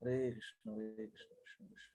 Hare Krishna, Hare Krishna, Krishna Krishna.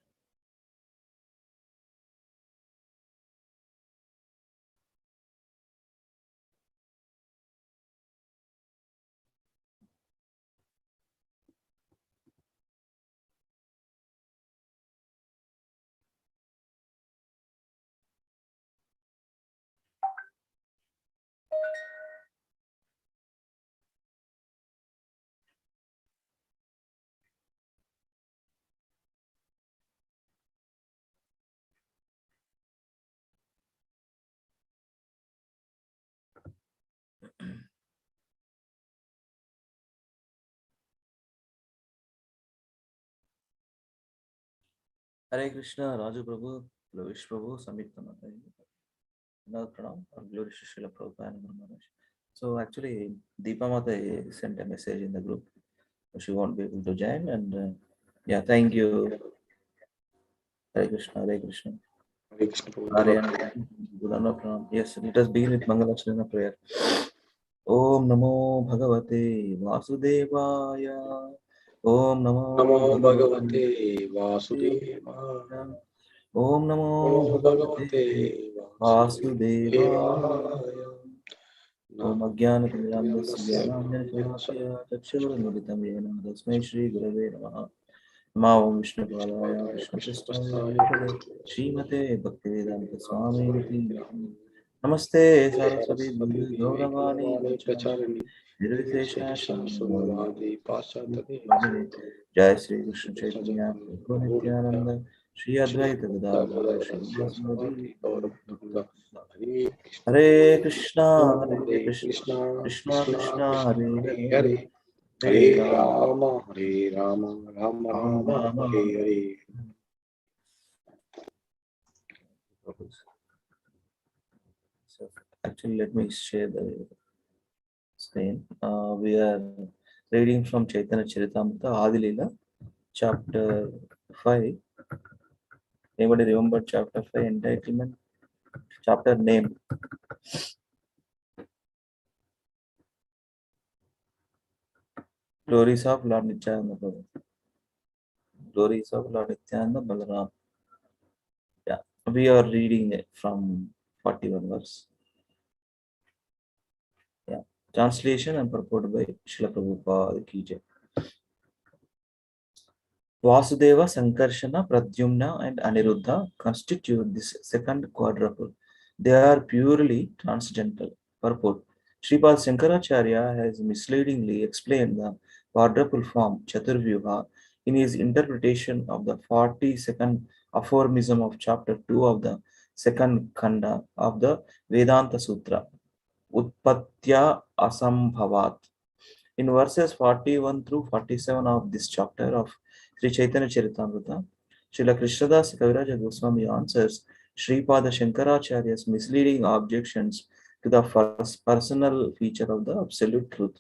Hare Krishna, Raju Prabhu, Lavish Prabhu, Samyukta Mataji. Another pranam, or glory to Srila Prabhupada and Guru Maharaj. So actually, Deepa Mata sent a message in the group. She won't be able to join. And yeah, thank you. Hare Krishna, Hare Krishna. Hare Krishna Prabhu. Aryan, Gudana Pranam. Yes, let us begin with Mangalacharana prayer. Om Namo Bhagavate Vasudevaya. Om Namo Namo Bhagavate Bhagavate Vasudevaya. Vasudevaya. Om Namo Namo Bhagavate Bhagavate Vasudevaya. Vasudevaya. Om Ajnanatimidandasya Jnananjana-shalakaya Chakshurunmilitam Yena Tasmai Shri Gurave Namaha. Namo Om Vishnupadaya Krishnaprasthaya Bhutale Srimate Bhaktivedanta Swami Niti. Namaste Saraswati Devi Gauravani Pracharani Nirvishesha Shanmugam Bhajane. Jai Sri Krishna Chaitanya Prabhu Nityananda Shri Advaita Gadadhara Srivasadi. Hare Krishna, Hare Hare Krishna, Krishna, Krishna Krishna Krishna, Krishna, Hare Hare Hare, Hare, Hare Hare Rama, Rama, Hare Rama, Rama Rama Rama, Rama. Hare Hare. So actually, let me share the screen. We are reading from Chaitanya Charitamrita, Adi Leela, chapter 5. Anybody remember chapter 5 entitlement? Chapter name. Glories of Lord Nityananda Prabhu. Glories of Lord Nityananda Balaram. Yeah, we are reading it from 41 verse. Yeah, translation and purport by Srila Prabhupada Ki Jai. Vasudeva, Sankarshana, Pradyumna, and Aniruddha constitute this second quadruple. They are purely transcendental. Purport. Sripad Shankaracharya has misleadingly explained the quadruple form Chaturvyuha in his interpretation of the 42nd aphorism of chapter 2 of the second Khanda of the Vedanta Sutra, Utpatya Asambhavat. In verses 41 through 47 of this chapter of Sri Chaitanya Charitamrita, Srila Krishnadas Kaviraja Goswami answers Sripada Shankaracharya's misleading objections to the first personal feature of the Absolute Truth.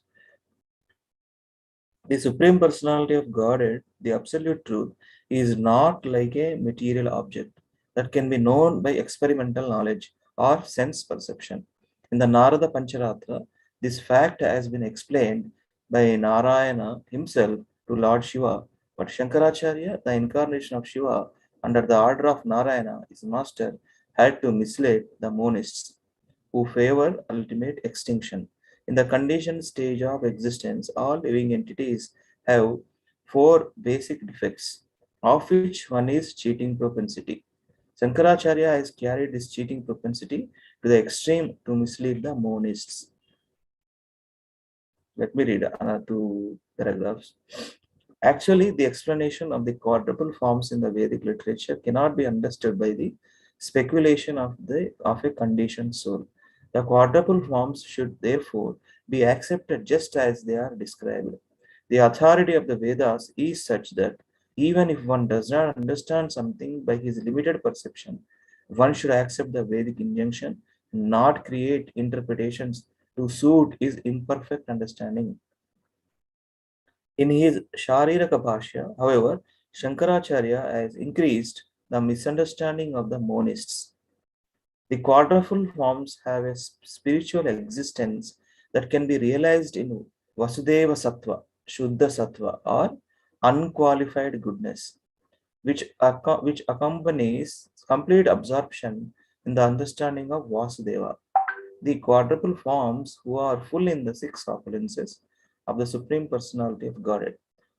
The Supreme Personality of Godhead, the Absolute Truth, is not like a material object that can be known by experimental knowledge or sense perception. In the Narada Pancharatra, this fact has been explained by Narayana himself to Lord Shiva, but Shankaracharya, the incarnation of Shiva under the order of Narayana, his master, had to mislead the monists who favor ultimate extinction. In the conditioned stage of existence, all living entities have four basic defects, of which one is cheating propensity. Shankaracharya has carried this cheating propensity to the extreme to mislead the monists. Let me read two paragraphs. Actually, the explanation of the quadruple forms in the Vedic literature cannot be understood by the speculation of a conditioned soul. The quadruple forms should therefore be accepted just as they are described. The authority of the Vedas is such that even if one does not understand something by his limited perception, one should accept the Vedic injunction, not create interpretations to suit his imperfect understanding. In his Shariraka Bhashya, however, Shankaracharya has increased the misunderstanding of the monists. The quadruple forms have a spiritual existence that can be realized in Vasudeva Sattva, Shuddha Sattva, or unqualified goodness, which accompanies complete absorption in the understanding of Vasudeva. The quadruple forms, who are full in the six opulences of the Supreme Personality of Godhead,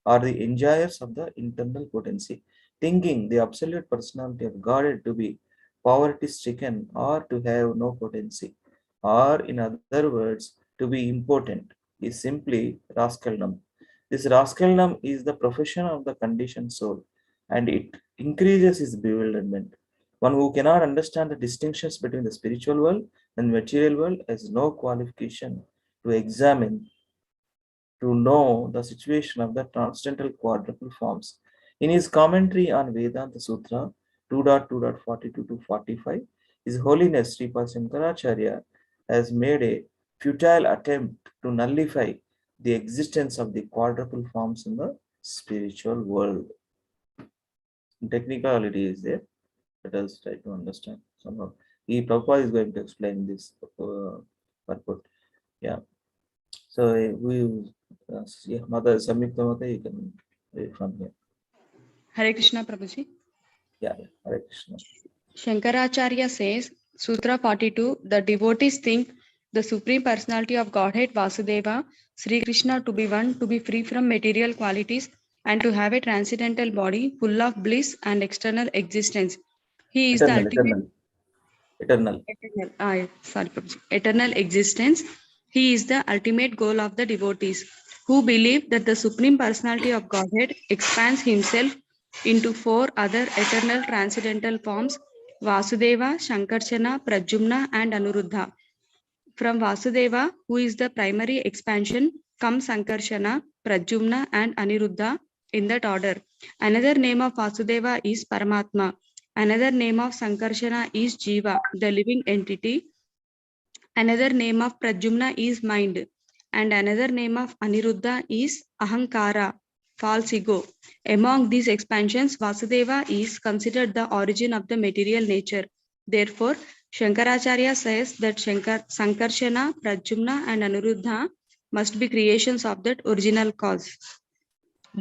are the enjoyers of the internal potency, thinking the absolute personality of Godhead to be poverty stricken or to have no potency, or in other words, to be impotent, is simply rascaldom. This rascaldom is the profession of the conditioned soul, and it increases his bewilderment. One who cannot understand the distinctions between the spiritual world and material world has no qualification to examine, to know the situation of the transcendental quadruple forms. In his commentary on Vedanta Sutra 2.2.42 to 45, His Holiness Sripad Shankaracharya has made a futile attempt to nullify the existence of the quadruple forms in the spiritual world. Technicality is there. Let us try to understand somehow. Prabhupada is going to explain this purport. Yeah. So yeah, Mother Samyukta Mata, you can read from here. Hare Krishna Prabhuji. Yeah, Hare Krishna. Shankaracharya says, Sutra 42, the devotees think the Supreme Personality of Godhead Vasudeva, Sri Krishna to be one, to be free from material qualities, and to have a transcendental body full of bliss and external existence. He is Eternal, the ultimate eternal existence. He is the ultimate goal of the devotees who believe that the Supreme Personality of Godhead expands himself into four other eternal transcendental forms: Vasudeva, Shankarshana, Pradyumna, and Anuruddha. From Vasudeva, who is the primary expansion, comes Sankarshana, Pradyumna, and Aniruddha in that order. Another name of Vasudeva is Paramatma. Another name of Sankarshana is Jiva, the living entity. Another name of Pradyumna is mind. And another name of Aniruddha is Ahankara, false ego. Among these expansions, Vasudeva is considered the origin of the material nature. Therefore, Shankaracharya says that Sankarshana, Pradyumna, and Anuruddha must be creations of that original cause.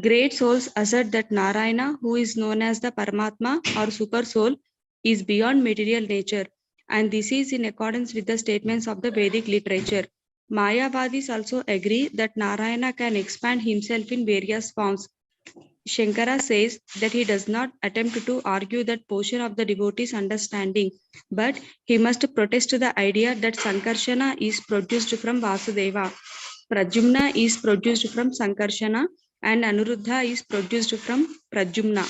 Great souls assert that Narayana, who is known as the Paramatma or Super Soul, is beyond material nature, and this is in accordance with the statements of the Vedic literature. Mayavadis also agree that Narayana can expand himself in various forms. Shankara says that he does not attempt to argue that portion of the devotee's understanding, but he must protest the idea that Sankarshana is produced from Vasudeva, Pradyumna is produced from Sankarshana, and Anuruddha is produced from Pradyumna.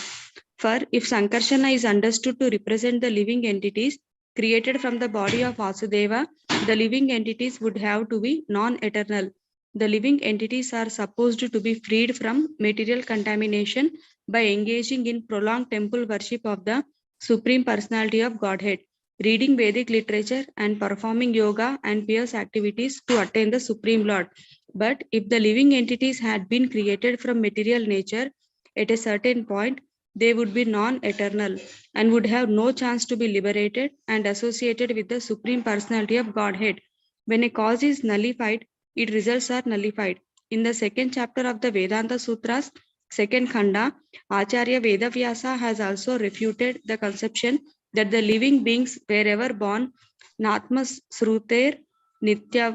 For if Sankarshana is understood to represent the living entities created from the body of Vasudeva, the living entities would have to be non-eternal. The living entities are supposed to be freed from material contamination by engaging in prolonged temple worship of the Supreme Personality of Godhead, reading Vedic literature, and performing yoga and pious activities to attain the Supreme Lord. But if the living entities had been created from material nature, at a certain point, they would be non-eternal and would have no chance to be liberated and associated with the Supreme Personality of Godhead. When a cause is nullified, its results are nullified. In the second chapter of the Vedanta Sutras, second Khanda, Acharya Vedavyasa has also refuted the conception that the living beings wherever born, Natmas Sruter Nityatpach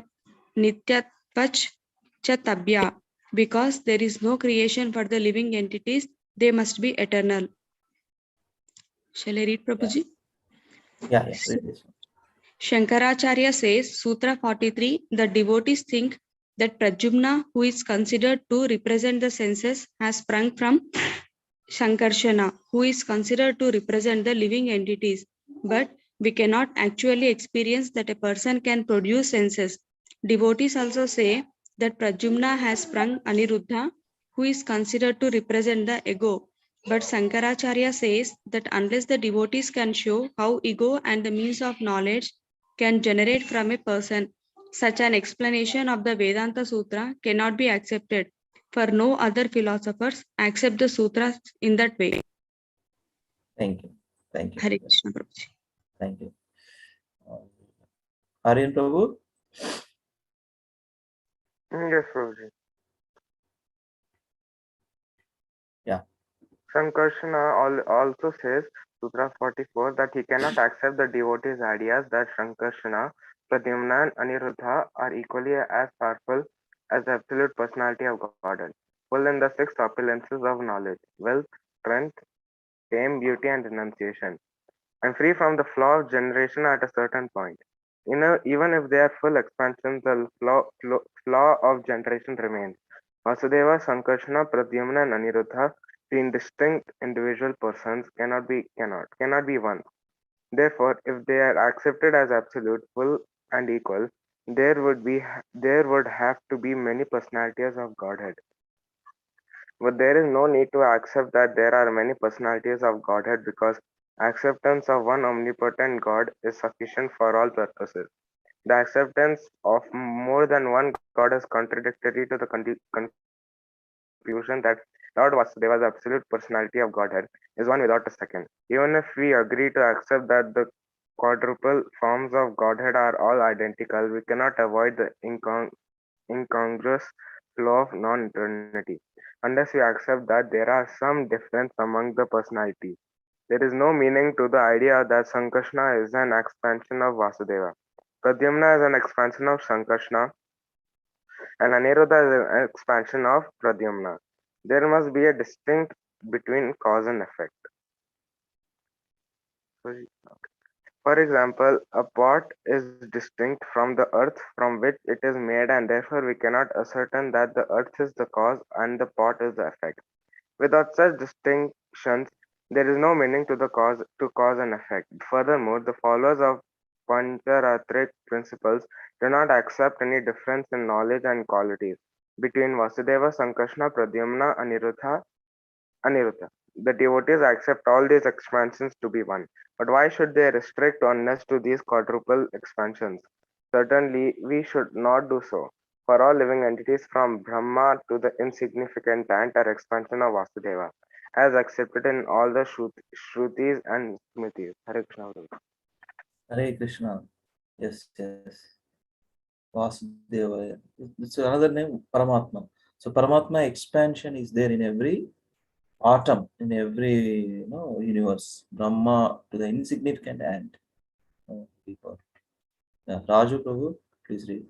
Chatabya, because there is no creation for the living entities, they must be eternal. Shall I read, Prabhuji? Yeah, read this one. Shankaracharya says, Sutra 43, the devotees think that Pradyumna, who is considered to represent the senses, has sprung from Sankarshana, who is considered to represent the living entities. But we cannot actually experience that a person can produce senses. Devotees also say that Pradyumna has sprung Aniruddha, who is considered to represent the ego. But Sankaracharya says that unless the devotees can show how ego and the means of knowledge can generate from a person, such an explanation of the Vedanta Sutra cannot be accepted, for no other philosophers accept the sutras in that way. Thank you. Thank you. Hare Krishna Prabhuji. Thank you. Aryan Prabhu? Yes, Prabhuji. Sankarsana also says, Sutra 44, that he cannot accept the devotees' ideas that Sankarsana, Pradyumna, and Aniruddha are equally as powerful as the absolute personality of Godhead, full in the six opulences of knowledge, wealth, strength, fame, beauty, and renunciation, and free from the flaw of generation at a certain point. Even if they are full expansions, the flaw of generation remains. Vasudeva, Sankarsana, Pradyumna, and Aniruddha, being distinct individual persons, cannot be one. Therefore, if they are accepted as absolute, full, and equal, there would have to be many personalities of Godhead. But there is no need to accept that there are many personalities of Godhead, because acceptance of one omnipotent God is sufficient for all purposes. The acceptance of more than one God is contradictory to the conclusion that Lord Vasudeva's absolute personality of Godhead is one without a second. Even if we agree to accept that the quadruple forms of Godhead are all identical, we cannot avoid the incongruous flow of non-eternity, unless we accept that there are some difference among the personalities. There is no meaning to the idea that Sankarsana is an expansion of Vasudeva. Pradyumna is an expansion of Sankarsana, and Aniruddha is an expansion of Pradyumna. There must be a distinct between cause and effect. For example, a pot is distinct from the earth from which it is made, and therefore we cannot ascertain that the earth is the cause and the pot is the effect. Without such distinctions, there is no meaning to cause and effect. Furthermore, the followers of Pancharatric principles do not accept any difference in knowledge and qualities between Vasudeva, Sankarsana, Pradyumna, Aniruddha. The devotees accept all these expansions to be one. But why should they restrict oneness to these quadruple expansions? Certainly, we should not do so. For all living entities from Brahma to the insignificant ant are expansion of Vasudeva, as accepted in all the Shrutis and Smritis. Hare Krishna. Hare Krishna. Yes, yes. Vasudeva. It's another name, Paramatma. So Paramatma expansion is there in every atom, in every universe. Brahma to the insignificant ant. People. Yeah. Raju Prabhu, please read.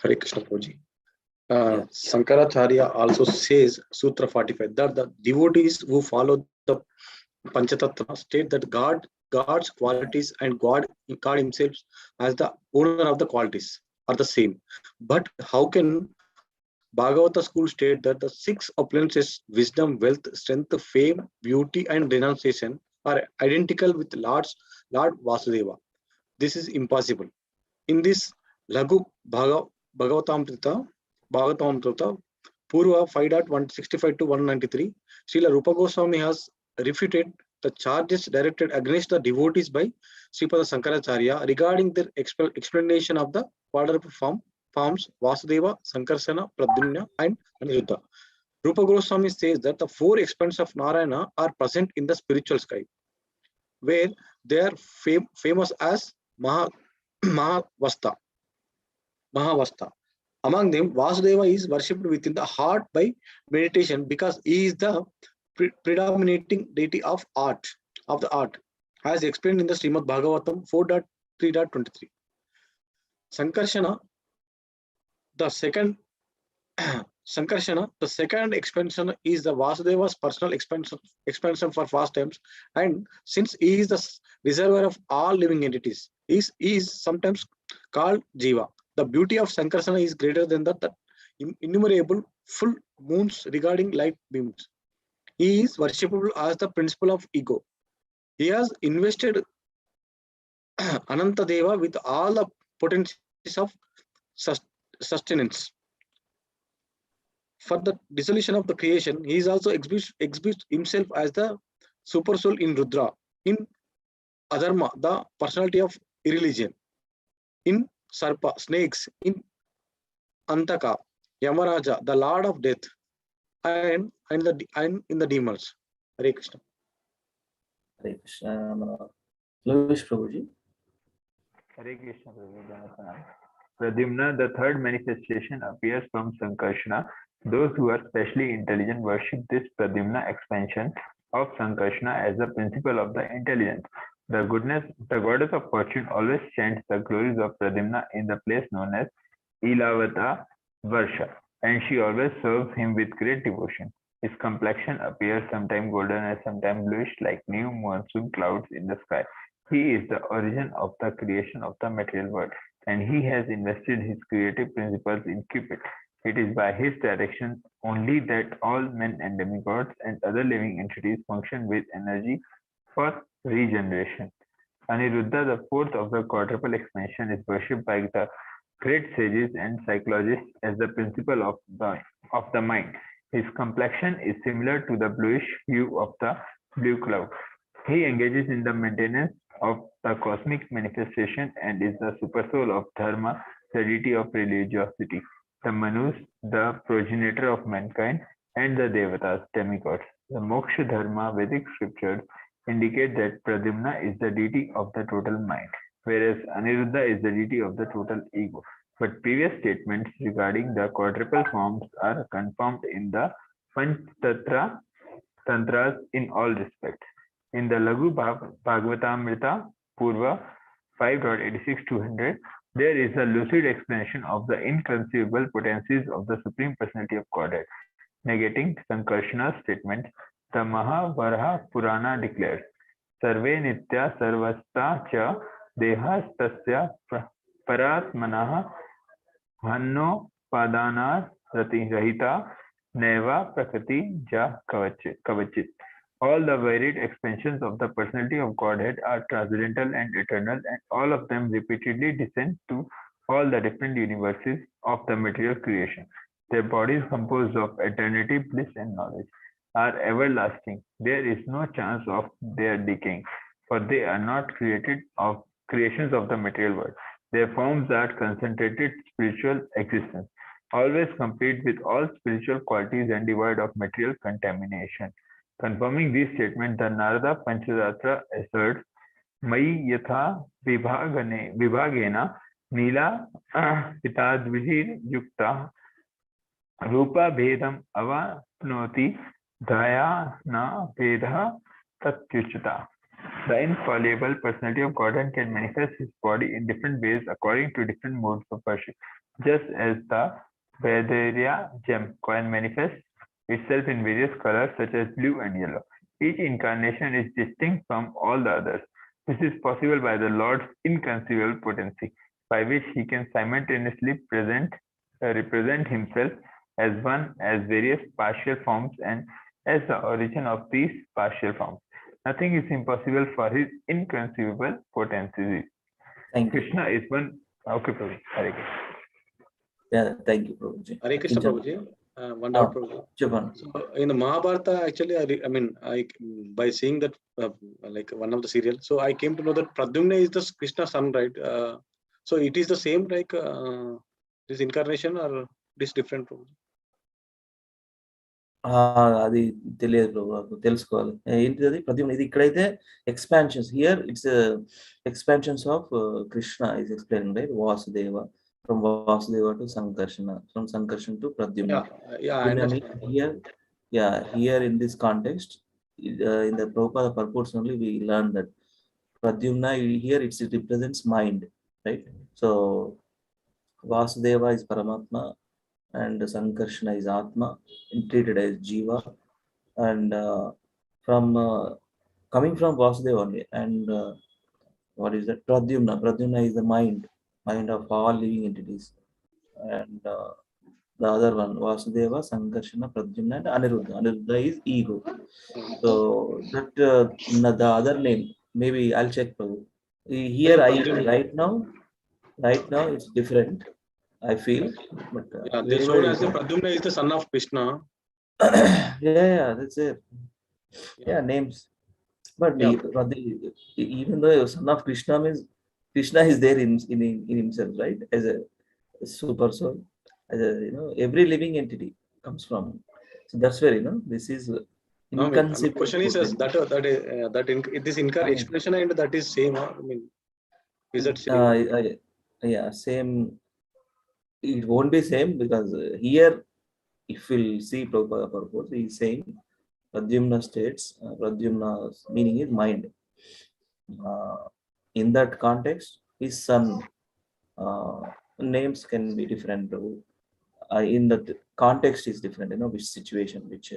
Hare Krishna Prabhuji. Yeah. Sankaracharya also says, Sutra 45, that the devotees who follow the Panchatattva state that God's qualities and God himself as the owner of the qualities are the same. But how can Bhagavata school state that the six opulences, wisdom, wealth, strength, fame, beauty, and renunciation are identical with Lord Vasudeva? This is impossible. In this Laghu Bhagavatamrita, Purva 5.165 to 193, Srila Rupa Goswami has refuted the charges directed against the devotees by Sripada Sankaracharya regarding their explanation of the quadruple forms Vasudeva, Sankarsana, Pradyumna, and Aniruddha. Rupa Goswami says that the four expansions of Narayana are present in the spiritual sky, where they are famous as Mahavasta. Among them, Vasudeva is worshipped within the heart by meditation because he is the predominating deity of the art, as explained in the Srimad Bhagavatam 4.3.23. Sankarsana, the second expansion is the Vasudeva's personal expansion for fast times, and since he is the reservoir of all living entities, he is sometimes called Jiva. The beauty of Sankarsana is greater than the innumerable full moons regarding light beams. He is worshipable as the principle of ego. He has invested Anantadeva with all the potencies of sustenance. For the dissolution of the creation, he is also exhibits himself as the super soul in Rudra, in Adharma, the personality of irreligion, in Sarpa, snakes, in Antaka, Yamaraja, the Lord of Death, and in the demons. Hare Krishna. Hare Krishna. Lovish Prabhuji. Hare Krishna, Prabhu. Pradyumna, the third manifestation, appears from Sankarshana. Those who are specially intelligent worship this Pradyumna expansion of Sankarshana as the principle of the intelligence. The goddess of fortune always chants the glories of Pradyumna in the place known as Ilavata Varsha, and she always serves him with great devotion. His complexion appears sometimes golden and sometimes bluish like new monsoon clouds in the sky. He is the origin of the creation of the material world, and he has invested his creative principles in Cupid. It is by his direction only that all men and demigods and other living entities function with energy for regeneration. Aniruddha, the fourth of the quadruple expansion, is worshipped by the great sages and psychologists as the principle of the mind. His complexion is similar to the bluish hue of the blue cloud. He engages in the maintenance of the cosmic manifestation and is the supersoul of Dharma, the deity of religiosity, the Manus, the progenitor of mankind, and the Devatas, demigods. The Moksha Dharma Vedic scriptures indicate that Pradyumna is the deity of the total mind, whereas Aniruddha is the deity of the total ego. But previous statements regarding the quadruple forms are confirmed in the Panch Tantras in all respects. In the Laghu Bhagavatamrita Purva 5.86-100, there is a lucid explanation of the inconceivable potencies of the Supreme Personality of Godhead. Negating Sankarshana's statement, the Mahavaraha Purana declares, Sarve Nitya Sarvasta Cha Dehastasya Paratmanaha Hanno Padana Rahita Neva Prakriti Ja Kavachit. All the varied expansions of the personality of Godhead are transcendental and eternal, and all of them repeatedly descend to all the different universes of the material creation. Their bodies, composed of eternity, bliss, and knowledge, are everlasting. There is no chance of their decaying, for they are not creations of the material world. Their forms are concentrated spiritual existence, always complete with all spiritual qualities and devoid of material contamination. Confirming these statements, the Narada Panchadatra asserts, Mai yatha vibhagena nila pitadvihir yukta rupa bhedam avanoti dhaya na vedha tatyuchata. The infallible personality of Godhead can manifest his body in different ways according to different modes of worship, just as the Vaidya gem coin manifests itself in various colors such as blue and yellow. Each incarnation is distinct from all the others. This is possible by the Lord's inconceivable potency, by which he can simultaneously represent himself as one, as various partial forms, and as the origin of these partial forms. Nothing is impossible for his inconceivable potency. Thank you. Krishna is one. Okay, Prabhu. Hare Krishna. Yeah, thank you, Prabhuji. Hare Krishna, Prabhuji. One doubt, Prabhuji. Japan. So in the Mahabharata, actually, I by seeing that like one of the serial, so I came to know that Pradyumna is the Krishna son, right? So it is the same like this incarnation, or it is different, Prabhuji? అది తెలియదు ప్రభు, తెలుసుకోవాలి ఏంటిది ప్రద్యుమ్న. ఇది ఇక్కడైతే expansions, here it's expansions of Krishna is explain right, Vasudeva, from Vasudeva to సంకర్షణ, from సంకర్షణ to Pradyumna. Here in this context, in the Prabhupada purports only, we learn that Pradyumna here it represents mind, right? So Vasudeva is Paramatma and Sankarshana is Atma, treated as Jiva, and from coming from Vasudeva only. And what is that? Pradyumna. Pradyumna is the mind of all living entities. And the other one, Vasudeva, Sankarshana, Pradyumna, and Aniruddha. Aniruddha is ego. So that the other name, maybe I'll check. Here right now it's different, I feel. But they shown as the Pradyumna is the son of Krishna. yeah, that's it. Yeah, names. But even though son of Krishna means Krishna is there in himself, right? As a super soul, as a, every living entity comes from. So that's where this is inconceivable. Question is this explanation and that is same. I mean, is that same? Yeah, same. it won't be same because here, if we'll see Prabhupada purpose, he is saying Pradyumna states, Pradyumna's meaning is mind. In that context, his son names can be different. In that context is different, which situation, which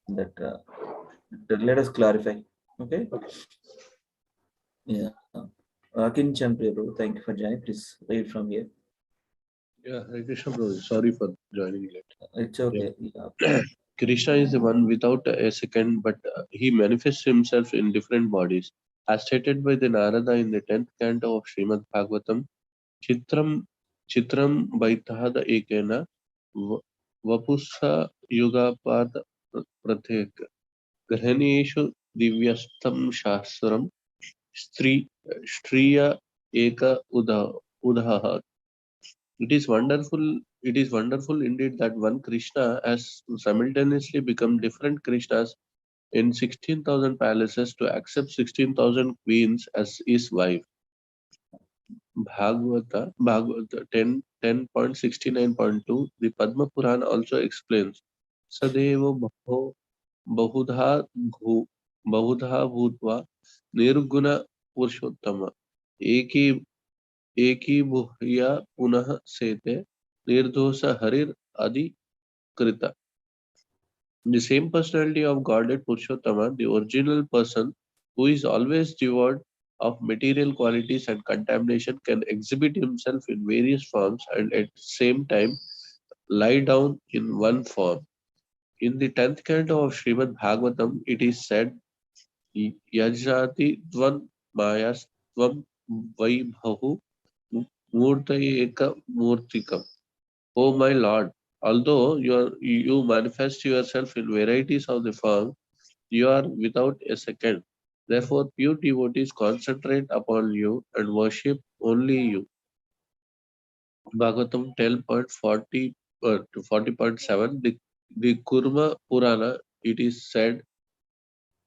that let us clarify. Okay. Yeah. Kinchan Prabhu, thank you for joining. Please read from here. Yeah, Hare Krishna Bro. Sorry for joining late. It's okay. Yeah. Krishna is the one without a second, but he manifests himself in different bodies. As stated by the Narada in the 10th canto of Srimad Bhagavatam, Chitram Chitram Vaitahada Ekena Vapussa Yugapad Prathek Grahaneshu Divyastam Shastram Striya Eka Udaha. It is wonderful indeed that one Krishna has simultaneously become different Krishnas in 16,000 palaces to accept 16,000 queens as his wife. Bhagavata 10.69.2, the Padma Purana also explains, Sadeva Bahudha Bhutva Nirguna Purushottama Eki Bhuya Punah Sete Nirdosa Harir Adi Krita. The same personality of Godhead Purushottama, the original person who is always devoid of material qualities and contamination, can exhibit himself in various forms and at the same time lie down in one form. In the 10th canto of Srimad Bhagavatam, it is said, Yajati Dvan Mayas Tvam Vaibhahu Murtayeka Murtikam. O my Lord, although you manifest yourself in varieties of the form, you are without a second. Therefore, pure devotees concentrate upon you and worship only you. Bhagavatam 10.40 to 40.7, the Kurma Purana, it is said,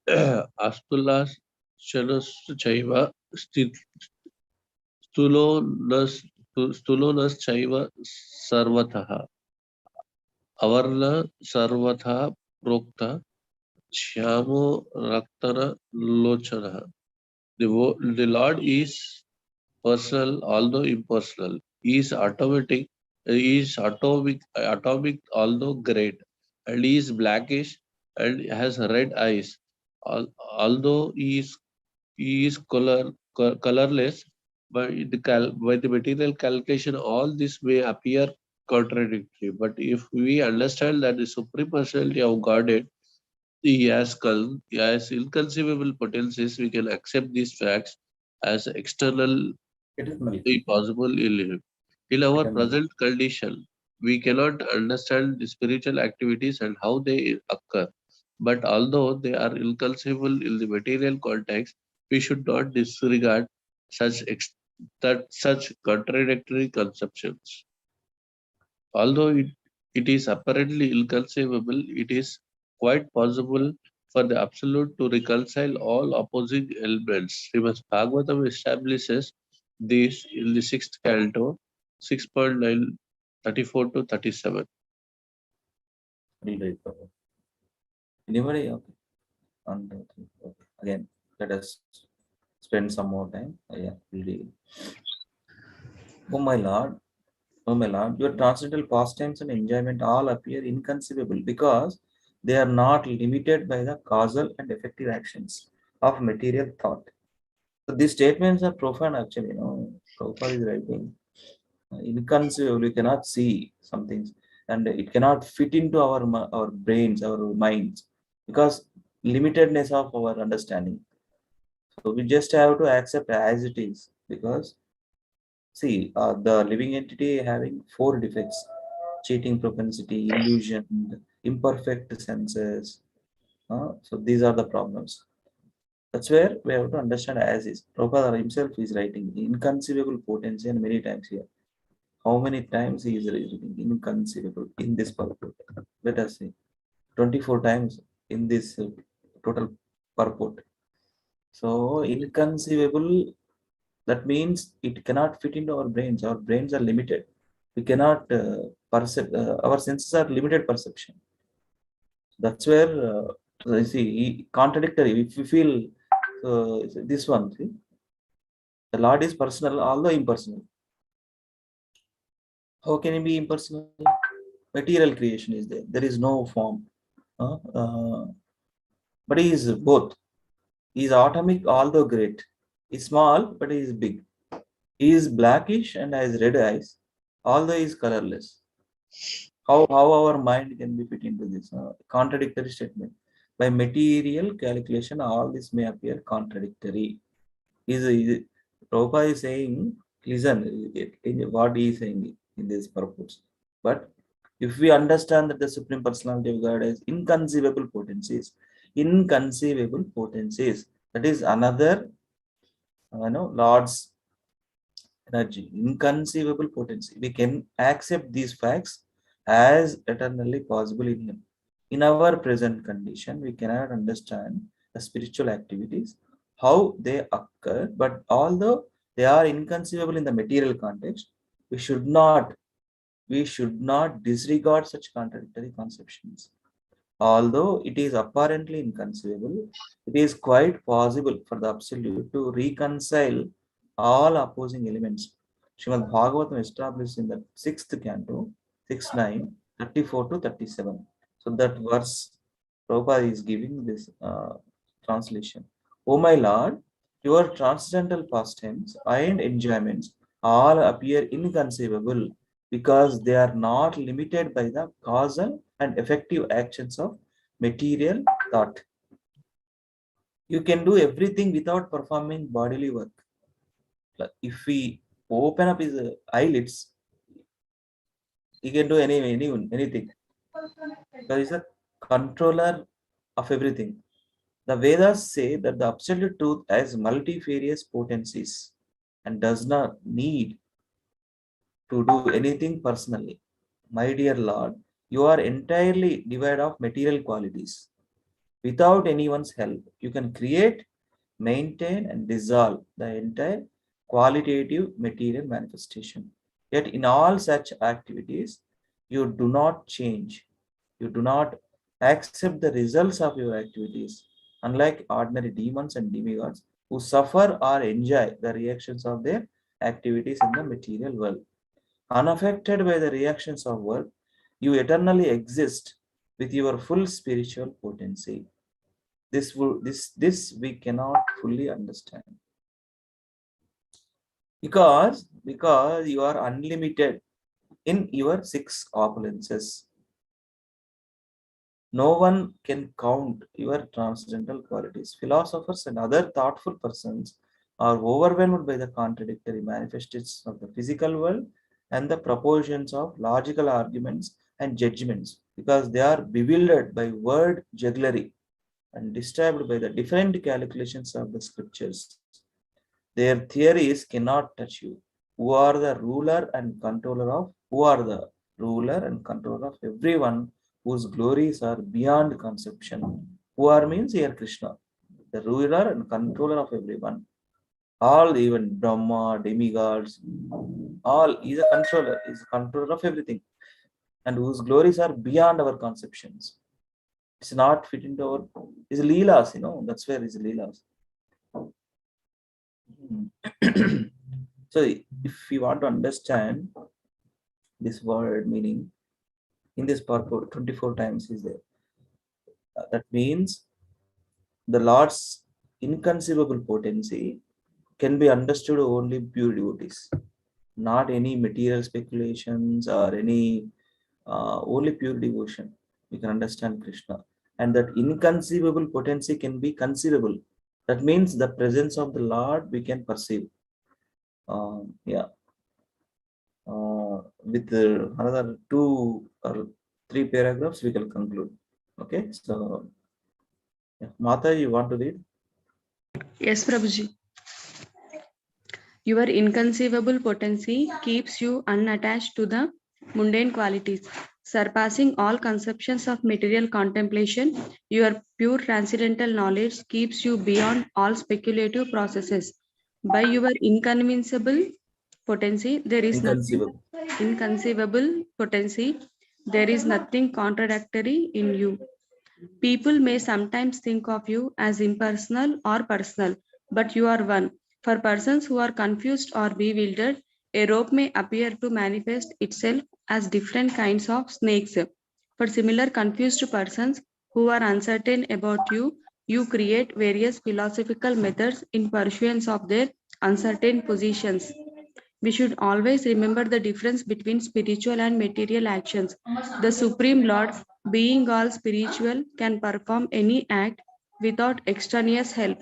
Astulas Chanas Chaiva Stulonas Chaiva Sarvataha Avarna Sarvatha Prokta Shyamo Raktana Lochana. The Lord is personal, although impersonal. He is atomic, although great, and he is blackish and has red eyes. Although he is colorless, by the material calculation, all this may appear contradictory. But if we understand that the Supreme Personality of Godhead, he has inconceivable potencies, we can accept these facts as external possible in him. In our present condition, we cannot understand the spiritual activities and how they occur. But although they are inconceivable in the material context, we should not disregard such contradictory conceptions. Although it is apparently inconceivable, it is quite possible for the Absolute to reconcile all opposing elements. Srimad Bhagavatam establishes this in the 6th canto, 6.9, 34 to 37. Anybody? Okay. 1, 2, 3, 4. Again, let us spend some more time. Yeah, really. Oh my Lord, your transcendental pastimes and enjoyment all appear inconceivable because they are not limited by the causal and effective actions of material thought. So these statements are profound actually, Prabhupada is writing. Inconceivable, we cannot see some things and it cannot fit into our brains, our minds, because limitedness of our understanding. So we just have to accept as it is, because see, the living entity having 4 defects: cheating propensity, illusion, imperfect senses. So these are the problems. That's where we have to understand as is. Prabhupada himself is writing inconceivable potency, and many times here. How many times he is writing inconceivable in this purport? Let us see. 24 times in this total purport. So inconceivable, That means it cannot fit into our brains. Our brains are limited. We cannot perceive. Our senses are limited perception. That's where you see contradictory. If you feel this one, see, the Lord is personal, although impersonal. How can it be impersonal? Material creation is there. There is no form. But he is both. He is atomic, although great. He is small, but he is big. He is blackish and has red eyes, although he is colorless. How our mind can be fit into this contradictory statement? By material calculation, all this may appear contradictory. Prabhupada is saying, listen, what he is saying in this purpose. But if we understand that the Supreme Personality of God has inconceivable potencies, that is another, Lord's energy, inconceivable potency. We can accept these facts as eternally possible in Him. In our present condition, we cannot understand the spiritual activities, how they occur, but although they are inconceivable in the material context, we should not disregard such contradictory conceptions. Although it is apparently inconceivable, it is quite possible for the Absolute to reconcile all opposing elements. Srimad Bhagavatam established in the 6th canto, 6.9, 34 to 37. So that verse, Prabhupada is giving this translation. O my Lord, your transcendental pastimes and enjoyments all appear inconceivable because they are not limited by the causal and effective actions of material thought. You can do everything without performing bodily work. If we open up his eyelids, he can do anything. Because he's a controller of everything. The Vedas say that the Absolute Truth has multifarious potencies and does not need to do anything personally. My dear Lord, you are entirely devoid of material qualities. Without anyone's help, you can create, maintain, and dissolve the entire qualitative material manifestation. Yet in all such activities, you do not change. You do not accept the results of your activities, unlike ordinary demons and demigods who suffer or enjoy the reactions of their activities in the material world. Unaffected by the reactions of work, you eternally exist with your full spiritual potency. This we cannot fully understand. Because you are unlimited in your 6 opulences. No one can count your transcendental qualities. Philosophers and other thoughtful persons are overwhelmed by the contradictory manifestations of the physical world and the proportions of logical arguments and judgments, because they are bewildered by word jugglery and disturbed by the different calculations of the scriptures. Their theories cannot touch you, who are the ruler and controller of everyone, whose glories are beyond conception. Who are means here Krishna, the ruler and controller of everyone. All, even Brahma, demigods, all is a controller of everything, and whose glories are beyond our conceptions. It's not fit into our his leelas, that's where his leelas. So if we want to understand this word meaning, in this purport 24 times is there. That means the Lord's inconceivable potency can be understood only pure devotees, not any material speculations or any only pure devotion. We can understand Krishna, and that inconceivable potency can be conceivable. That means the presence of the Lord we can perceive. With another 2 or 3 paragraphs, we can conclude. Okay, so Mata, you want to read? Yes, Prabhuji. Your inconceivable potency keeps you unattached to the mundane qualities, surpassing all conceptions of material contemplation. Your pure transcendental knowledge keeps you beyond all speculative processes, By your inconceivable potency, there is nothing inconceivable potency, there is nothing contradictory in you. People may sometimes think of you as impersonal or personal, but you are one. For persons who are confused or bewildered, a rope may appear to manifest itself as different kinds of snakes. For similar confused persons who are uncertain about you, you create various philosophical methods in pursuance of their uncertain positions. We should always remember the difference between spiritual and material actions. The Supreme Lord, being all spiritual, can perform any act without extraneous help.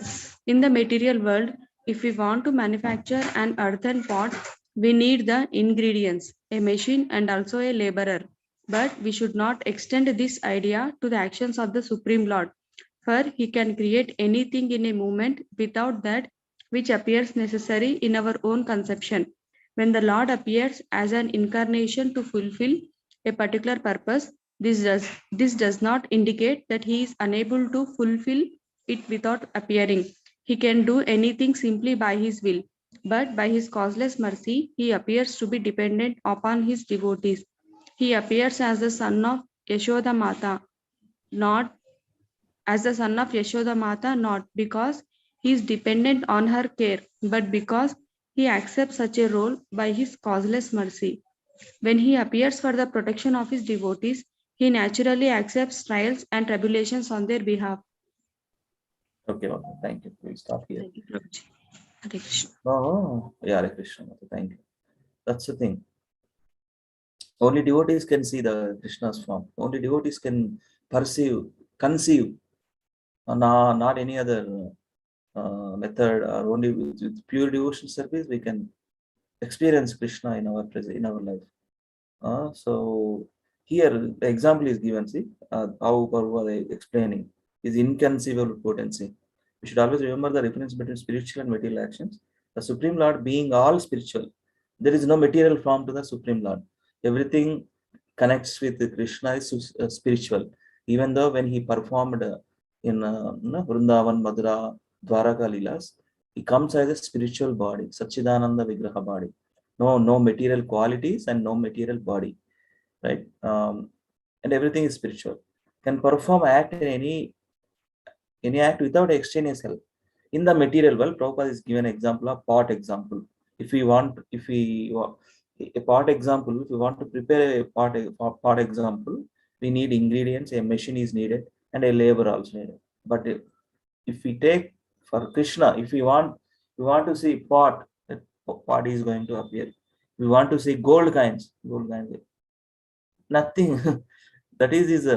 In the material world, if we want to manufacture an earthen pot, we need the ingredients, a machine, and also a laborer. But we should not extend this idea to the actions of the Supreme Lord, for he can create anything in a moment without that which appears necessary in our own conception. When the Lord appears as an incarnation to fulfill a particular purpose, this does not indicate that he is unable to fulfill it without appearing. He can do anything simply by his will, but by his causeless mercy, he appears to be dependent upon his devotees. He appears as the son of Yashoda Mata, not as the son of Yashoda Mata, not because he is dependent on her care, but because he accepts such a role by his causeless mercy. When he appears for the protection of his devotees, he naturally accepts trials and tribulations on their behalf. Okay, okay, thank you. We'll stop here. Thank you, Prabhuji. Hare Krishna. Oh, yeah, Hare Krishna. Thank you. That's the thing. Only devotees can see the Krishna's form. Only devotees can perceive, conceive, not any other method, or only with pure devotion service we can experience Krishna in our present, in our life. So here the example is given. See how Prabhupada is explaining is inconceivable potency. We should always remember the difference between spiritual and material actions. The Supreme Lord being all spiritual, there is no material form to the Supreme Lord. Everything connects with Krishna is spiritual. Even though when he performed in Vrindavan, Madhura, Dwaraka Leelas, he comes as a spiritual body, Satchidananda Vigraha body. No material qualities and no material body, right? And everything is spiritual. Can perform act in any act without extraneous help. In the material world, Prabhupada is given example of pot example. If we want a pot example, if we want to prepare a pot example, we need ingredients, a machine is needed, and a labor also needed. But if we take for Krishna, if we want to see pot, that pot is going to appear. We want to see gold kinds, nothing. That is his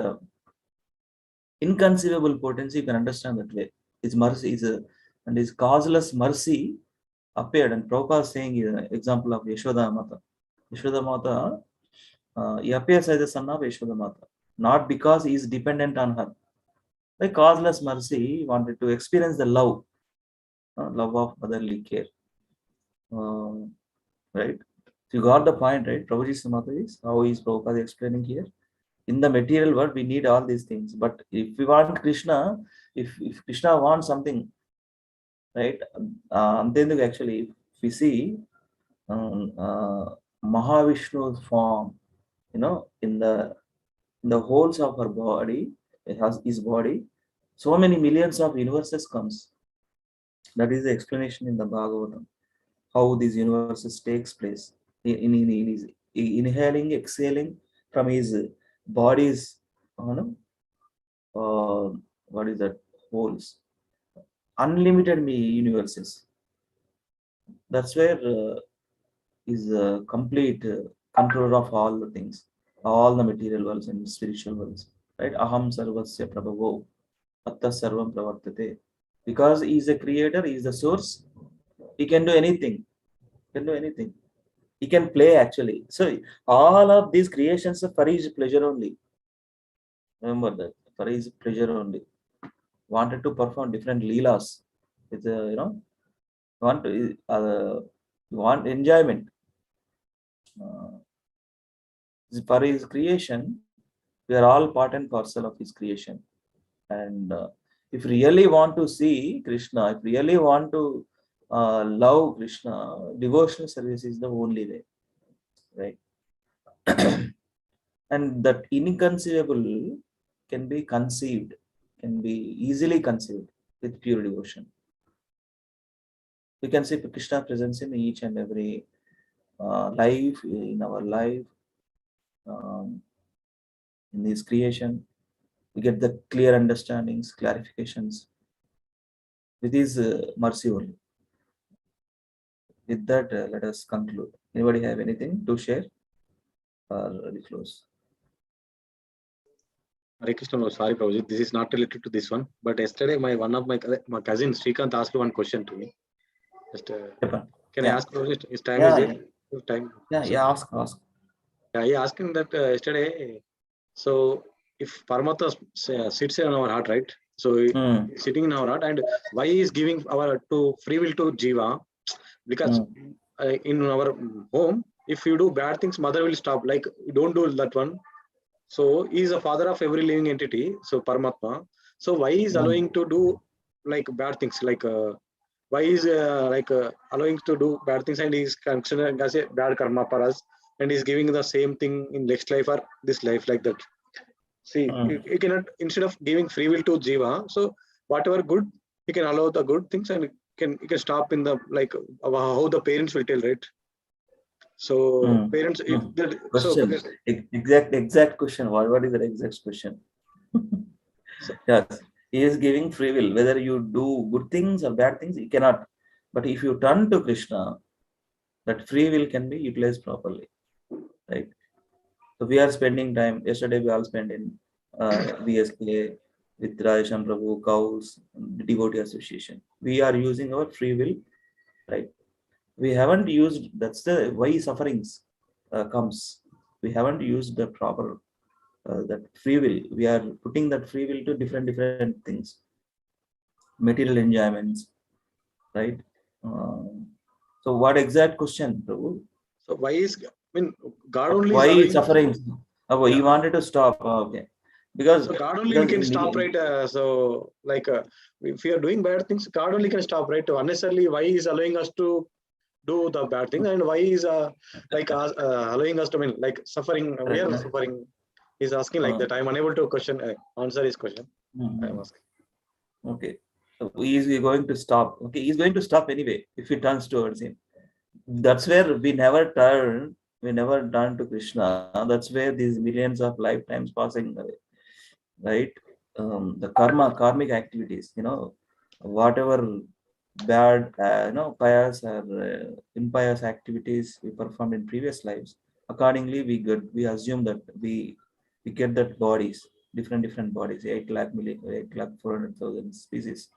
inconceivable potency. You can understand that way. His mercy is and his causeless mercy appeared. And Prabhupada is saying example of Yashoda Mata. Yashoda Mata, he appears as the son of Yashoda Mata, not because he is dependent on her. By causeless mercy, he wanted to experience the love of motherly care. Right? So you got the point, right? Prabhuji Samadhi is how is Prabhupada explaining here. In the material world, we need all these things. But if we want Krishna, if Krishna wants something, right? Then actually, if we see Mahavishnu's form, in the holes of her body, it has his body, so many millions of universes comes. That is the explanation in the Bhagavatam, how these universes takes place. In his inhaling, exhaling from his body's, what is that, holes, unlimited universes. That's where is complete control of all the things, all the material worlds and spiritual worlds, right? Aham sarvasya prabhavo atta sarvam pravartate. Because he is the creator, he is the source, he can do anything. He can play actually. So all of these creations are for his pleasure only. Remember that, for his pleasure only. Wanted to perform different leelas with want enjoyment. For his creation, we are all part and parcel of his creation. And if really want to see Krishna, if really want to love Krishna, devotional service is the only way, right? And that inconceivable can be conceived, can be easily conceived with pure devotion. We can see Krishna presence in each and every life, in our life, in His creation. We get the clear understandings, clarifications with His mercy only. With that, let us conclude. Anybody have anything to share? Or we close? Hare Krishna, no, sorry, Prabhuji, this is not related to this one. But yesterday, one of my cousin Srikanth asked one question to me. Just can I Yeah. ask, Prabhuji? Is time Yeah, is there? Time. Yeah, ask. Yeah, he asking that yesterday. So if Paramatma sits in our heart, right? So sitting in our heart, and why he is giving our to free will to Jiva? Because in our home, if you do bad things, mother will stop. Like you don't do that one. So he is a father of every living entity. So Paramatma. So why he is allowing to do like bad things? Like why is allowing to do bad things, and he is considering as a bad karma for us, and he's giving the same thing in next life or this life, like that. See, you cannot, instead of giving free will to Jiva, so whatever good, you can allow the good things, and you can stop in the like how the parents will tell, right? So parents, if that, question, exact question. What is the exact question? Yes, He is giving free will. Whether you do good things or bad things, you cannot. But if you turn to Krishna, that free will can be utilized properly, right? So we are spending time. Yesterday we all spent in VSK with Radheshyam Prabhu, cows, devotee association. We are using our free will, right? We haven't used. That's the why sufferings comes. We haven't used the proper that free will. We are putting that free will to different things, material enjoyments, right? So what exact question, Prabhu? So why is, I mean, God only is Why allowing. suffering? Oh, you wanted to stop. Oh, okay. Because so God only can stop, right? So like if we are doing bad things, God only can stop, right? Unnecessarily, why is allowing us to do the bad thing, and why is allowing us to, I mean, like suffering? We are suffering. He's asking like that. I'm unable to answer his question. I'm asking. Okay. So he is going to stop. Okay, he's going to stop anyway if he turns towards him. That's where we never turn to Krishna. That's where these millions of lifetimes passing away, right? The karmic activities, whatever bad, pious or impious activities we performed in previous lives. Accordingly, we assume that we get that bodies, different bodies, 8 lakh 400,000 species,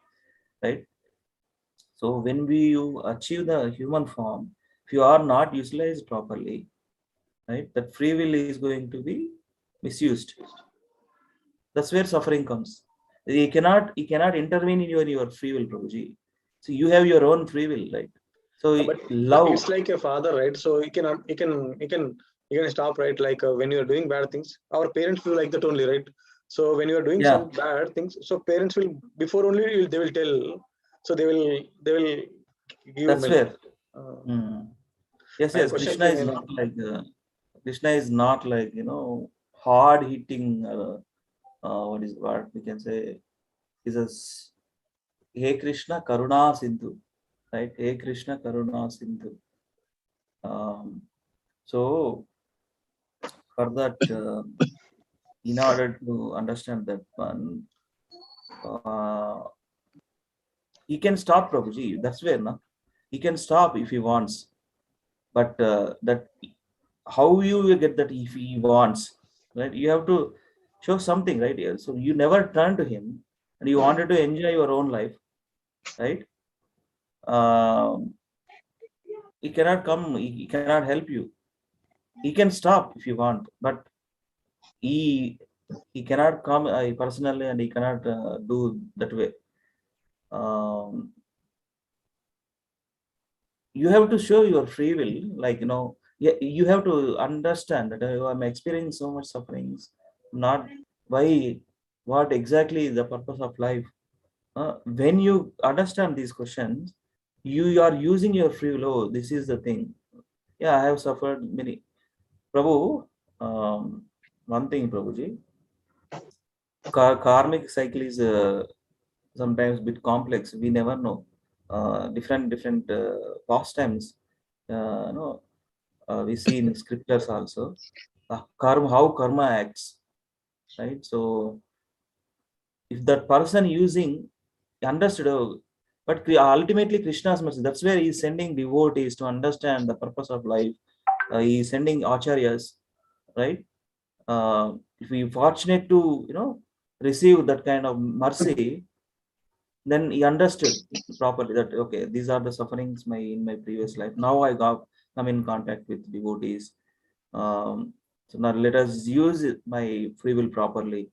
right? So when you achieve the human form, if you are not utilized properly, right, that free will is going to be misused. That's where suffering comes. You cannot intervene in your free will, Prabhuji. So you have your own free will, right? So But love. it's like a father, right? So you can stop, right? Like when you are doing bad things, our parents do like that only, right? So when you are doing some bad things, so parents will, before only they will tell, so they will give. That's where. Yes, My question Krishna is not like hard hitting. What we can say? Is a Hey Krishna Karuna Sindhu, right? Hey Krishna Karuna Sindhu. So for that, in order to understand that one, he can stop Prabhuji. That's where, no? He can stop if he wants. But that how you will get that if he wants, right? You have to show something, right? Yeah. So you never turn to him and you wanted to enjoy your own life, right? He cannot come, he cannot help you. He can stop if you want, but he cannot come personally, and he cannot do that way. You have to show your free will, like you have to understand that I'm experiencing so much sufferings, not why, what exactly is the purpose of life. When you understand these questions, You are using your free will. Oh, this is the thing. Yeah, I have suffered many. Prabhu, one thing, Prabhuji, karmic cycle is sometimes bit complex. We never know. Different pastimes. No, we see in scriptures also. Karma, how karma acts, right? So if that person using understood, oh, but ultimately Krishna's message. That's where he's sending devotees to understand the purpose of life. He's sending acharyas, right? If we fortunate to receive that kind of mercy, then he understood properly that okay, these are the sufferings in my previous life. Now I got come in contact with devotees. So now let us use my free will properly.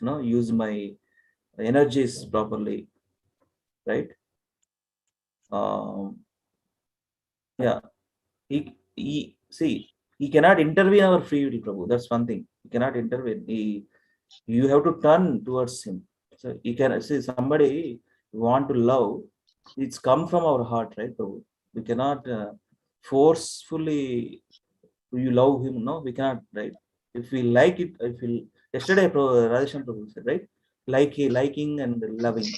Use my energies properly, right? Um, yeah, he see he cannot intervene our free will, Prabhu. That's one thing. He cannot intervene. You have to turn towards him. So you can see somebody you want to love. It's come from our heart, right, Prabhu? We cannot forcefully you love him. No, we cannot, right? If we like it, if we yesterday Radheshan Prabhu said, right? Liking and loving.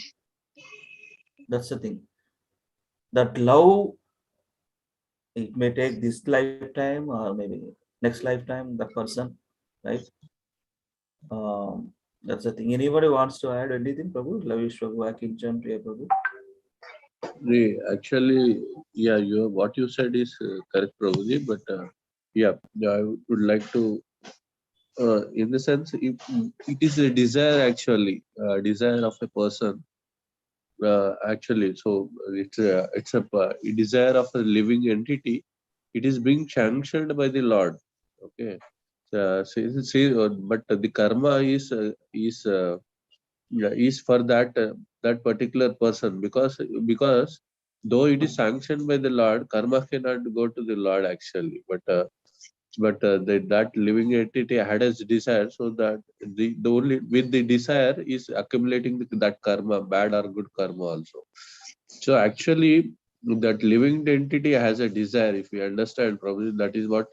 That's the thing. That love, it may take this lifetime or maybe next lifetime, the person, right? That's the thing. Anybody wants to add anything, Prabhu? Lavish Prabhu, Akin Chan, Priya Prabhu. Actually, yeah, what you said is correct, Prabhuji, but yeah, I would like to, in the sense, it is a desire actually, desire of a person. Actually, so it's a desire of a living entity. It is being sanctioned by the Lord. Okay, but the karma is for that particular person, because though it is sanctioned by the Lord, karma cannot go to the Lord actually, that living entity had its desire, so that the only with the desire is accumulating that karma, bad or good karma also. So actually, that living entity has a desire. If we understand, probably that is what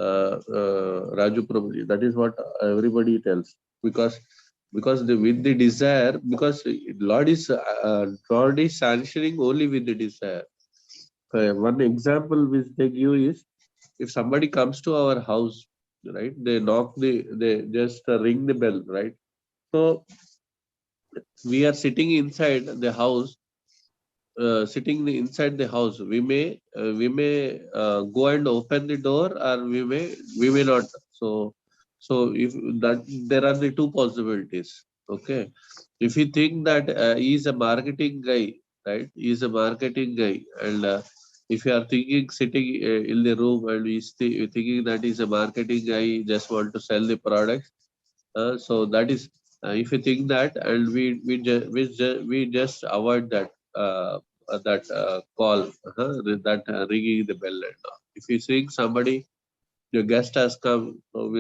Raju Prabhuji, that is what everybody tells, because with the desire, because Lord is sanctioning only with the desire. One example which they give is, if somebody comes to our house, right? They just ring the bell, right? So we are sitting inside the house, inside the house. We may go and open the door, or we may not. So if that, there are the two possibilities. Okay, if you think that he is a marketing guy, right? He is a marketing guy, and if you are thinking, sitting in the room, and thinking that he's a marketing guy, just want to sell the products, so that is, if you think that, and we just avoid that call, that ringing the bell and all. If you think somebody, your guest has come, so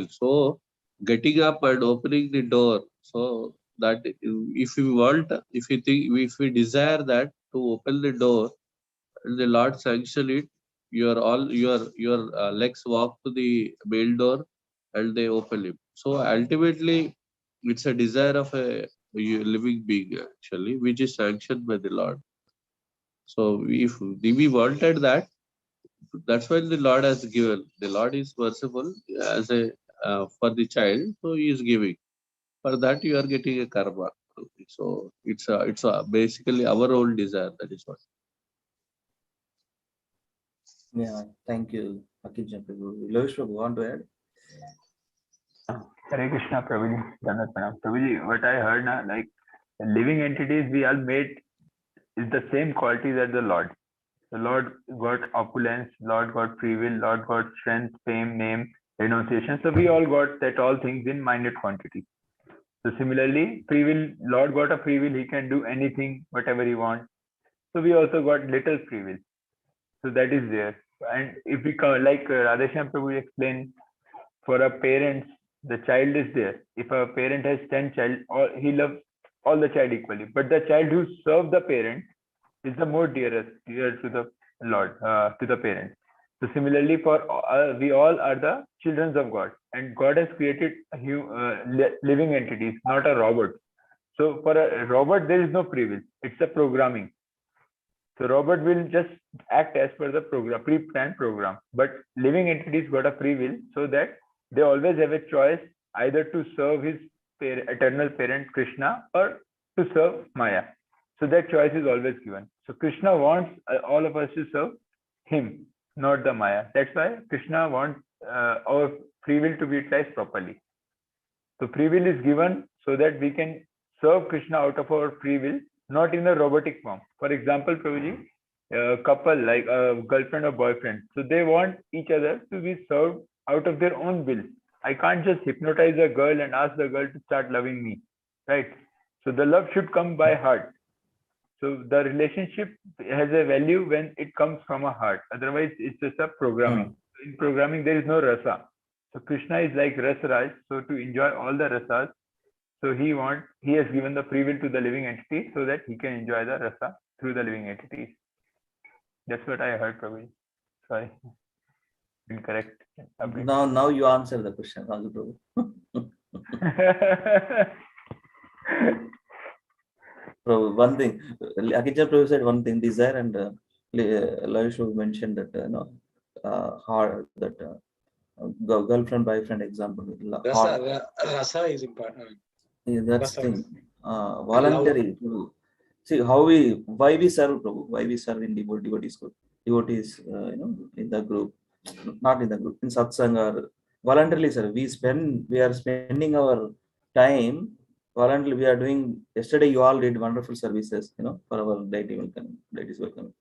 so getting up and opening the door, so that if you think, if we desire that to open the door, and the Lord sanction it, your legs walk to the main door, and they open it. So ultimately, it's a desire of a living being actually, which is sanctioned by the Lord. So if we wanted that, that's why the Lord has given. The Lord is merciful as a for the child, so He is giving. For that, you are getting a karma. So it's basically our own desire. That is what. Yeah, thank you, Akin Chan, Prabhu. Lavish Prabhu, want to add? Hare Krishna, Prabhuji. Dandavat Pranam. Prabhuji, what I heard now, like living entities we all made is the same qualities as the Lord. The Lord got opulence, Lord got free will, Lord got strength, fame, name, renunciation. So we all got that all things in minute quantity. So similarly, free will, Lord got a free will, he can do anything, whatever he wants. So we also got little free will. So that is there. And if we come, like Radheshyam Prabhu explained, for a parent, the child is there. If a parent has 10 child, he loves all the child equally. But the child who serves the parent, is the more dear to the Lord, to the parents. So similarly, for we all are the children of God, and God has created living entities, not a robot. So for a robot, there is no free will; it's a programming. So robot will just act as per the program, pre-planned program. But living entities got a free will, so that they always have a choice either to serve his eternal parent Krishna or to serve Maya. So that choice is always given. So Krishna wants all of us to serve him, not the Maya. That's why Krishna wants our free will to be utilized properly. So free will is given so that we can serve Krishna out of our free will, not in a robotic form. For example, Prabhuji, a couple like a girlfriend or boyfriend, so they want each other to be served out of their own will. I can't just hypnotize a girl and ask the girl to start loving me, right? So the love should come by heart. So the relationship has a value when it comes from a heart. Otherwise, it's just a programming. In programming, there is no rasa. So Krishna is like Rasaraj. So to enjoy all the rasas, so he has given the free will to the living entity so that he can enjoy the rasa through the living entities. That's what I heard, Prabhu. Sorry, incorrect. Now you answer the question, Raju Prabhu. Prabhu, one thing, Akija Prabhu said one thing, desire, and Lavishu mentioned that hard that girlfriend boyfriend example. Rasa is important. Yeah, that's Rasa. thing. Voluntary. See why we serve Prabhu, why we serve in devotees group. Devotees, in the group, not in the group, in satsang or voluntarily serve. We are spending our time voluntarily. We are doing. Yesterday, you all did wonderful services, for our ladies welcome.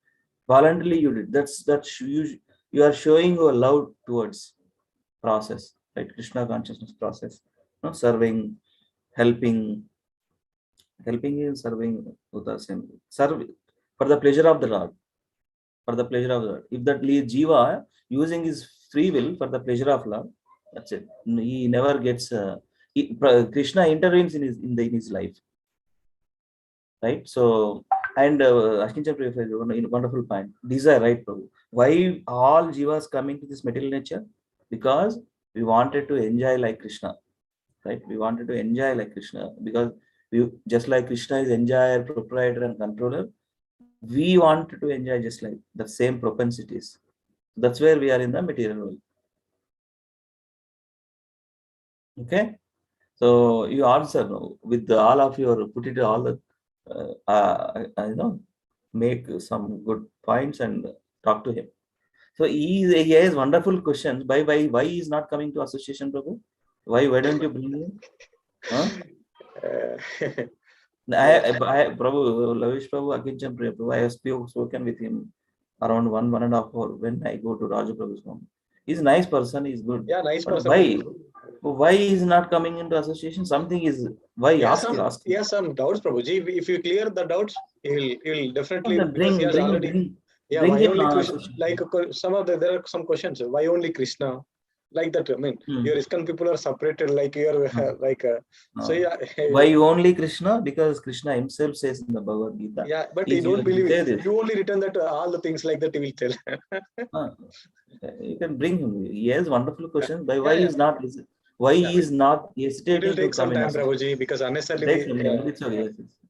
Voluntarily, you did. That's you are showing your love towards process, right? Krishna consciousness process, serving, helping is serving with the same serve for the pleasure of the Lord. For the pleasure of the Lord. If that jiva using his free will for the pleasure of Lord, that's it. He never gets. Krishna intervenes in his life, right? So and Ashkincha wonderful point. Desire, right, Prabhu? Why all jivas coming to this material nature? Because we wanted to enjoy like Krishna, right? We wanted to enjoy like Krishna because just like Krishna is enjoyer, proprietor, and controller, we wanted to enjoy just like the same propensities. That's where we are in the material world. Okay, so you answer with all of your put it all the make some good points and talk to him. So he has wonderful questions. Why he is not coming to association, Prabhu? Why don't you bring him? Huh? I Prabhu, Lavish Prabhu, Akincham Prabhu, I have spoken with him around 1.5 hours when I go to Raju Prabhu's home. He's a nice person, he's good. Yeah, nice But person. why is not coming into association? Something is why ask. He has some doubts, Prabhuji. If you clear the doubts, he'll definitely bring him like some of there are some questions. Why only Krishna? Like that, I mean, your ISKCON people are separated, like you're like. So yeah. Why only Krishna? Because Krishna himself says in the Bhagavad Gita. Yeah, but he don't believe it. You only written that all the things like that he will tell. You can bring him. He has wonderful questions. Why he is not? Why he is not hesitating? It will take some time, Prabhuji, because unnecessarily.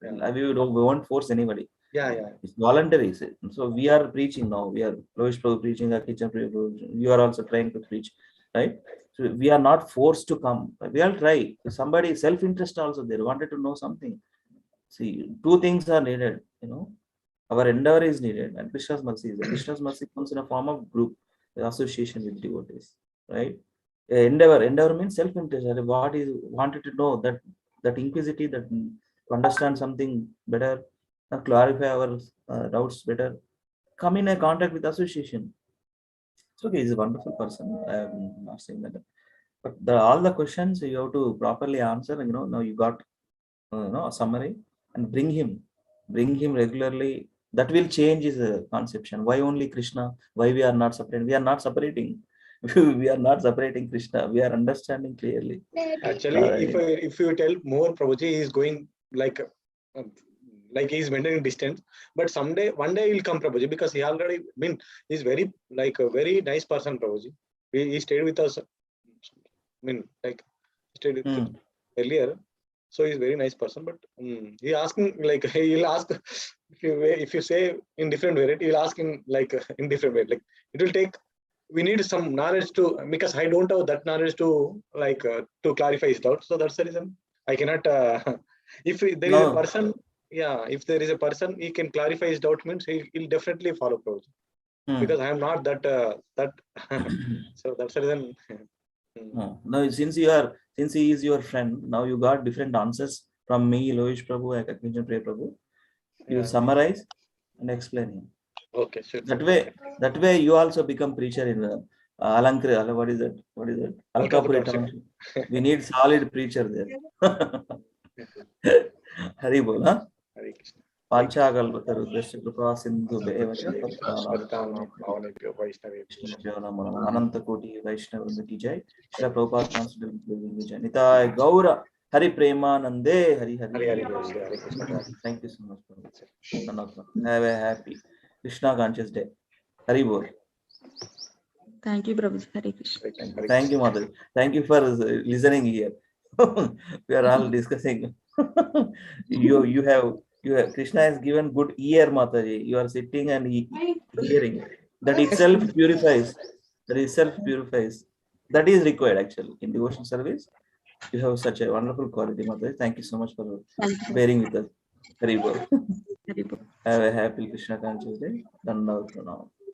We won't force anybody. Yeah. It's voluntary. So we are preaching now. We are Lavish Prabhu preaching, Akichan Prabhu. You are also trying to preach, right? So we are not forced to come. We will try. Somebody self-interest also there wanted to know something. See, two things are needed. Our endeavor is needed, and Krishna's mercy is there. Krishna's mercy comes in a form of group association with devotees, right? Endeavor means self-interest. What is wanted to know that inquisitive, that to understand something better, and clarify our doubts better. Come in a contact with association. It's okay. He's a wonderful person. I am not saying that, but all the questions you have to properly answer. Now you got a summary and bring him regularly. That will change his conception. Why only Krishna? Why we are not separating? We are not separating. We are not separating Krishna. We are understanding clearly. Actually, if you tell more, Prabhuji is going like like he's maintaining distance. But one day he'll come, Prabhuji, because he already he's very like a very nice person, Prabhuji. He stayed with us. Like stayed with Hmm. earlier. So he's very nice person, but he asking like he'll ask if you say in different way, right? He'll ask in like in different way. Like it will take. We need some knowledge to, because I don't have that knowledge to like to clarify his doubt. So that's the reason I cannot. If there is a No. person, yeah, if there is a person, he can clarify his doubt, means he'll definitely follow Prabhuji. Hmm. Because I am not that that. So that's the reason. No, since he is your friend, now you got different answers from me, Loish Prabhu, and Akinjan Priya Prabhu. You Yeah. summarize and explain him. Okay, sure. That way you also become preacher in Alankri. What is it? Alkapuri township. We need solid preacher there. Hari bol, huh? Hare Krishna. Panchakalpataru Drashya Kripa Sindhu Bhavanebhyo Vaishnavebhyo. Ananta Koti Vaishnava Ki Jai. Shri Prabhupada Constable Vijay. Nitai Gaura Hari Premanande Hari Hare Hari. Hare Krishna. Thank you so much, Prabhu. Have a happy Krishna conscious day. Hari bol. Thank you, Prabhuji. Hare Krishna. Thank you, Mother. Thank you for listening here. We are all discussing. you have Krishna has given good ear, Mataji. You are sitting and hearing. That itself purifies. That is required actually in devotion service. You have such a wonderful quality, Mataji. Thank you so much for bearing with us. Hari bol. Hari Bol. Have a happy Krishna conscious day. Dandavat pranam.